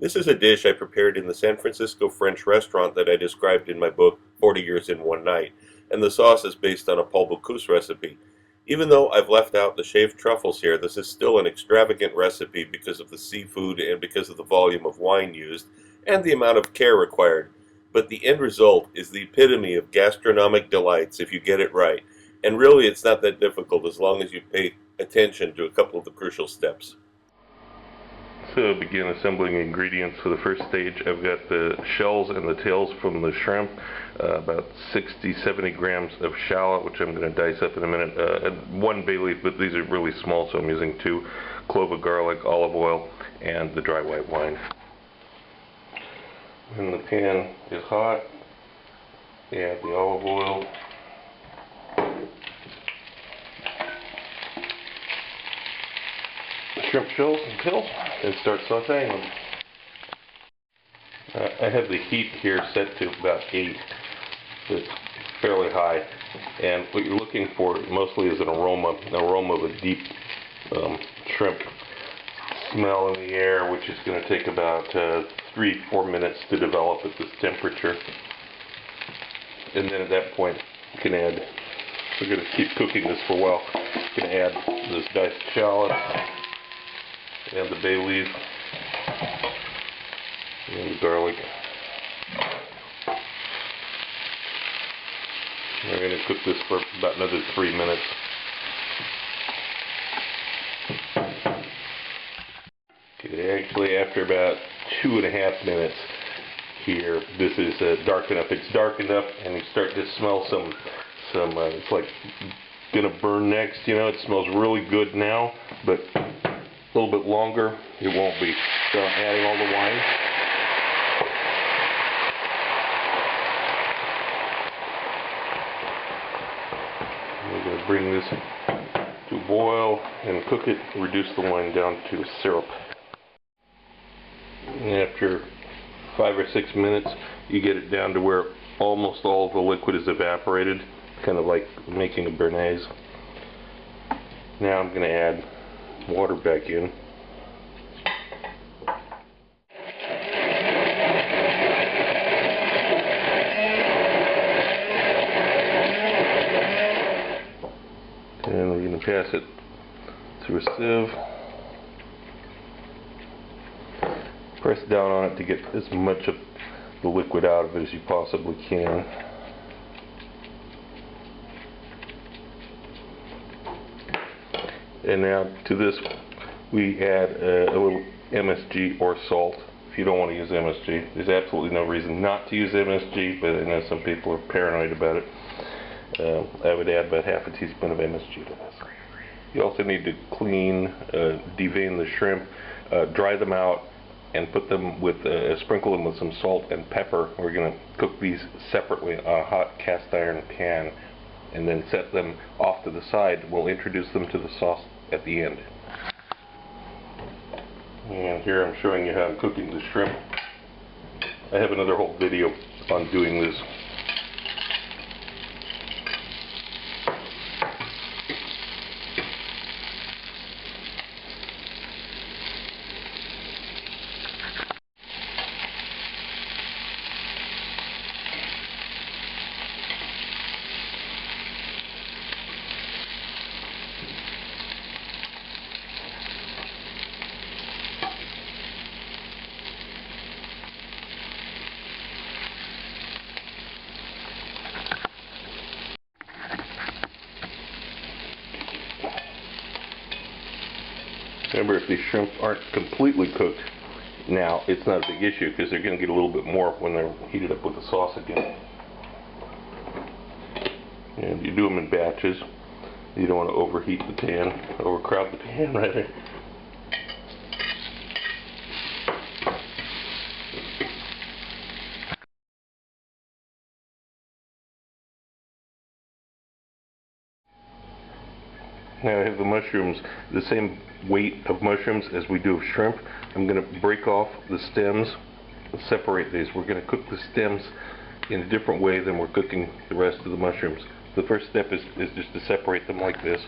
This is a dish I prepared in the San Francisco French restaurant that I described in my book, 40 Years in One Night, and the sauce is based on a Paul Bocuse recipe. Even though I've left out the shaved truffles here, this is still an extravagant recipe because of the seafood and because of the volume of wine used and the amount of care required. But the end result is the epitome of gastronomic delights if you get it right. And really, it's not that difficult as long as you pay attention to a couple of the crucial steps. So begin assembling ingredients for the first stage. I've got the shells and the tails from the shrimp, about 60-70 grams of shallot, which I'm going to dice up in a minute, and one bay leaf, but these are really small, so I'm using 2, clove of garlic, olive oil, and the dry white wine. When the pan is hot, add the olive oil. Shrimp shells and tails, and start sauteing them. I have the heat here set to about 8, so it's fairly high, and what you're looking for mostly is an aroma of a deep shrimp smell in the air, which is going to take about 3-4 minutes to develop at this temperature. And then at that point you can add, we're going to keep cooking this for a while, you can add this diced shallot and the bay leaf and the garlic. We're going to cook this for about another 3 minutes. Okay, actually after about 2.5 minutes here, this is dark enough. It's dark enough and you start to smell some it's like gonna burn next, you know. It smells really good now, but a little bit longer it won't be. So I'm adding all the wine. We're going to bring this to a boil and cook it, reduce the wine down to syrup. And after 5 or 6 minutes you get it down to where almost all of the liquid is evaporated, kind of like making a béarnaise. Now I'm going to add water back in. And we're going to pass it through a sieve. Press down on it to get as much of the liquid out of it as you possibly can. And now to this we add a little MSG or salt. If you don't want to use MSG, there's absolutely no reason not to use MSG, but I know some people are paranoid about it. I would add about half a teaspoon of MSG to this. You also need to clean, devein the shrimp, dry them out, and put them with, sprinkle them with some salt and pepper. We're going to cook these separately on a hot cast iron pan, and then set them off to the side. We'll introduce them to the sauce at the end. And here I'm showing you how I'm cooking the shrimp. I have another whole video on doing this. Remember, if these shrimp aren't completely cooked now, it's not a big issue because they're going to get a little bit more when they're heated up with the sauce again. And you do them in batches. You don't want to overheat the pan, overcrowd the pan rather. Now I have the mushrooms, the same weight of mushrooms as we do of shrimp. I'm going to break off the stems and separate these. We're going to cook the stems in a different way than we're cooking the rest of the mushrooms. The first step is just to separate them like this.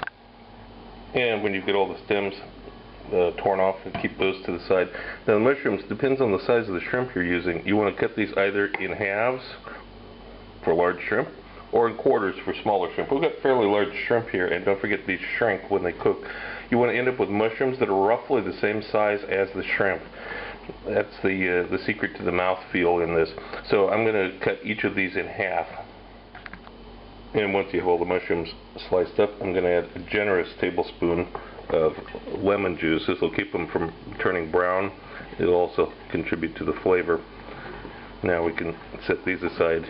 And when you get all the stems torn off and keep those to the side. Now the mushrooms, depends on the size of the shrimp you're using. You want to cut these either in halves for large shrimp or in quarters for smaller shrimp. We've got fairly large shrimp here, and don't forget these shrink when they cook. You want to end up with mushrooms that are roughly the same size as the shrimp. That's the secret to the mouthfeel in this. So I'm going to cut each of these in half. And once you have all the mushrooms sliced up, I'm going to add a generous tablespoon of lemon juice. This will keep them from turning brown. It'll also contribute to the flavor. Now we can set these aside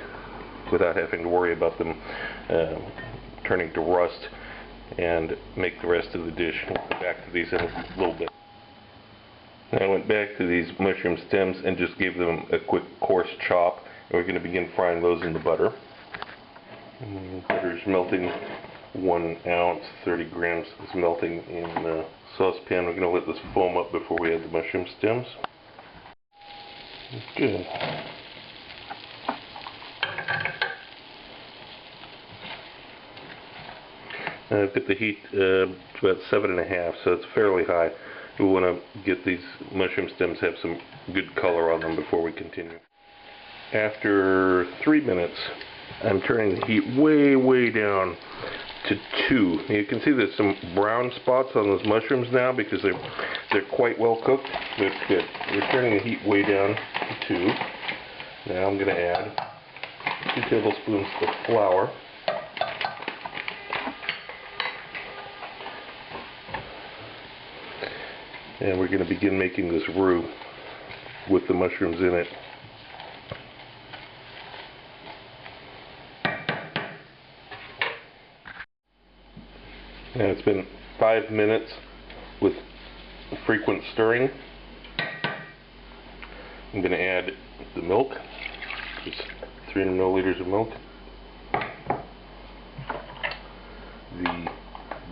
without having to worry about them turning to rust, and make the rest of the dish. We'll come back to these in a little bit. I went back to these mushroom stems and just gave them a quick coarse chop, and we're going to begin frying those in the butter. Butter's melting, 1 ounce, 30 grams is melting in the saucepan. We're going to let this foam up before we add the mushroom stems. Good. I've got the heat to about 7.5, so it's fairly high. We want to get these mushroom stems have some good color on them before we continue. After 3 minutes, I'm turning the heat way down to 2. You can see there's some brown spots on those mushrooms now because they're quite well cooked. That's good. We're turning the heat way down to 2. Now I'm going to add 2 tablespoons of flour. And we're going to begin making this roux with the mushrooms in it. And it's been 5 minutes with frequent stirring. I'm going to add the milk, just 300 milliliters of milk, the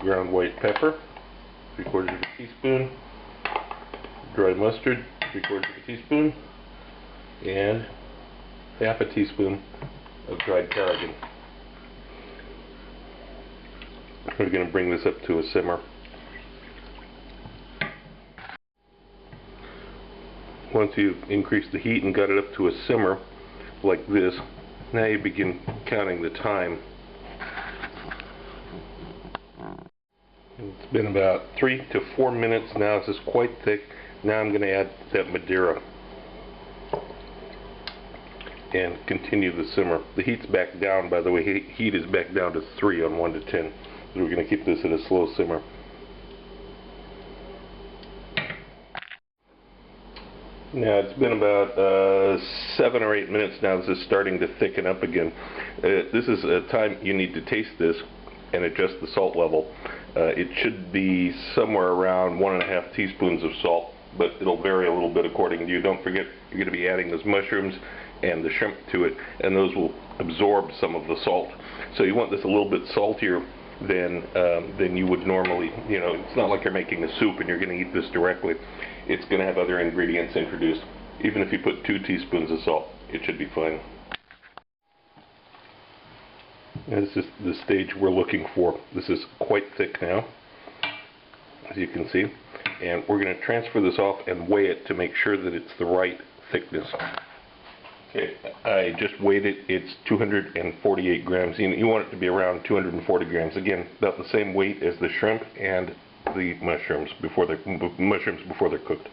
ground white pepper, 3/4 of a teaspoon, dry mustard, 3/4 of a teaspoon, and half a teaspoon of dried tarragon. We're going to bring this up to a simmer. Once you've increased the heat and got it up to a simmer like this, now you begin counting the time. It's been about 3 to 4 minutes now. This is quite thick. Now I'm going to add that Madère and continue the simmer. The heat's back down, by the way. Heat is back down to 3 on 1 to 10. So we're going to keep this at a slow simmer. Now it's been about 7 or 8 minutes now. This is starting to thicken up again. This is a time you need to taste this and adjust the salt level. It should be somewhere around 1.5 teaspoons of salt, but it'll vary a little bit according to you. Don't forget, you're going to be adding those mushrooms and the shrimp to it, and those will absorb some of the salt. So you want this a little bit saltier than you would normally. You know, it's not like you're making a soup and you're going to eat this directly. It's going to have other ingredients introduced. Even if you put 2 teaspoons of salt, it should be fine. And this is the stage we're looking for. This is quite thick now, as you can see. And we're going to transfer this off and weigh it to make sure that it's the right thickness. Okay, I just weighed it. It's 248 grams. You want it to be around 240 grams. Again, about the same weight as the shrimp and the mushrooms before they're cooked.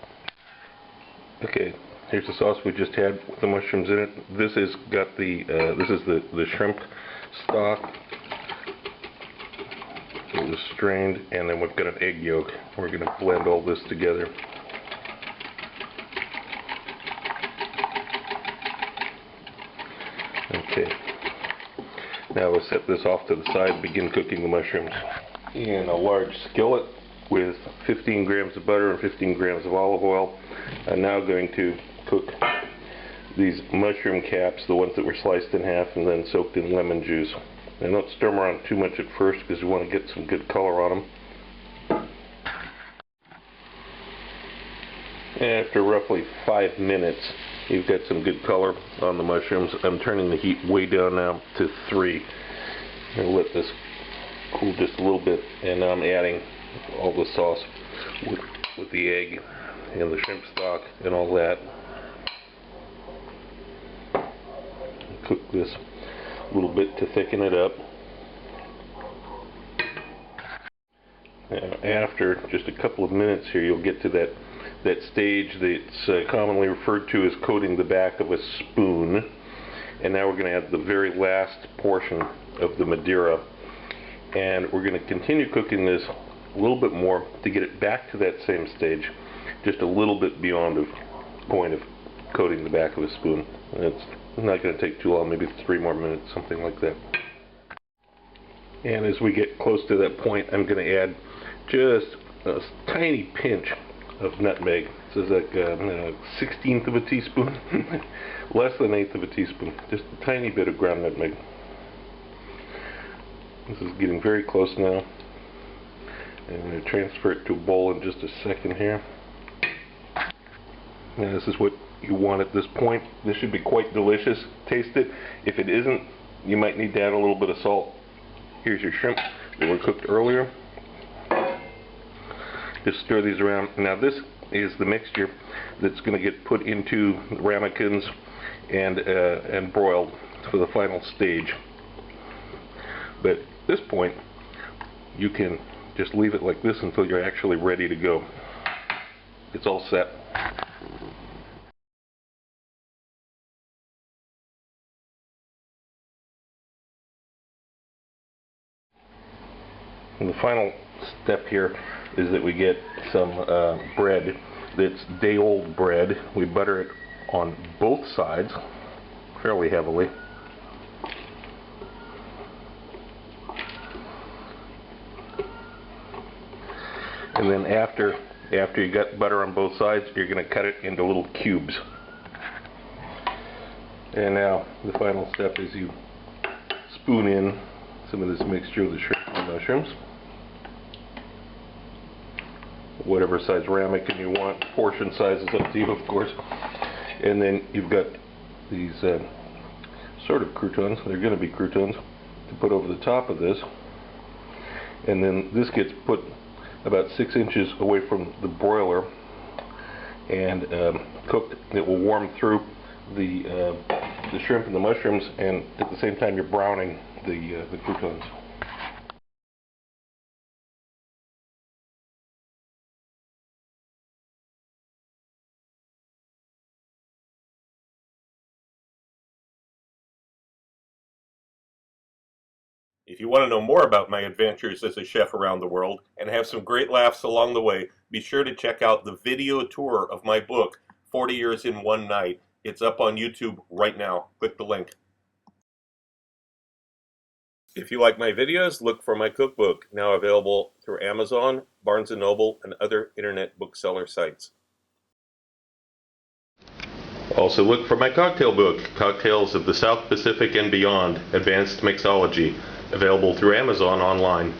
Okay, here's the sauce we just had with the mushrooms in it. This has got this is the shrimp stock. It was strained, and then we've got an egg yolk. We're going to blend all this together. Okay. Now we'll set this off to the side and begin cooking the mushrooms. In a large skillet with 15 grams of butter and 15 grams of olive oil, I'm now going to cook these mushroom caps, the ones that were sliced in half and then soaked in lemon juice. And don't stir them around too much at first because we want to get some good color on them. After roughly 5 minutes, you've got some good color on the mushrooms. I'm turning the heat way down now to 3. I'll let this cool just a little bit, and now I'm adding all the sauce. with the egg and the shrimp stock and all that. Cook this a little bit to thicken it up. Now, after just a couple of minutes here, you'll get to that stage that's commonly referred to as coating the back of a spoon. And now we're going to add the very last portion of the Madeira. And we're going to continue cooking this a little bit more to get it back to that same stage, just a little bit beyond the point of coating the back of a spoon. And it's not going to take too long, maybe 3 more minutes, something like that. And as we get close to that point, I'm going to add just a tiny pinch of nutmeg. So it's like a 1/16 of a teaspoon, less than 1/8 of a teaspoon, just a tiny bit of ground nutmeg. This is getting very close now. I'm going to transfer it to a bowl in just a second here. Now this is what you want at this point. This should be quite delicious. Taste it. If it isn't, you might need to add a little bit of salt. Here's your shrimp that were cooked earlier. Just stir these around. Now this is the mixture that's going to get put into ramekins and broiled for the final stage. But at this point, you can just leave it like this until you're actually ready to go. It's all set. And the final step here is that we get some bread that's day-old bread. We butter it on both sides fairly heavily. And then after you got butter on both sides, you're going to cut it into little cubes. And now the final step is you spoon in some of this mixture of the shrimp and mushrooms. Whatever size ramekin you want. Portion size is up to you, of course. And then you've got these sort of croutons, they're going to be croutons, to put over the top of this. And then this gets put about 6 inches away from the broiler and cooked. It will warm through the shrimp and the mushrooms, and at the same time you're browning the croutons. If you want to know more about my adventures as a chef around the world and have some great laughs along the way, be sure to check out the video tour of my book, 40 Years in One Night. It's up on YouTube right now. Click the link. If you like my videos, look for my cookbook, now available through Amazon, Barnes & Noble, and other internet bookseller sites. Also look for my cocktail book, Cocktails of the South Pacific and Beyond, Advanced Mixology, available through Amazon online.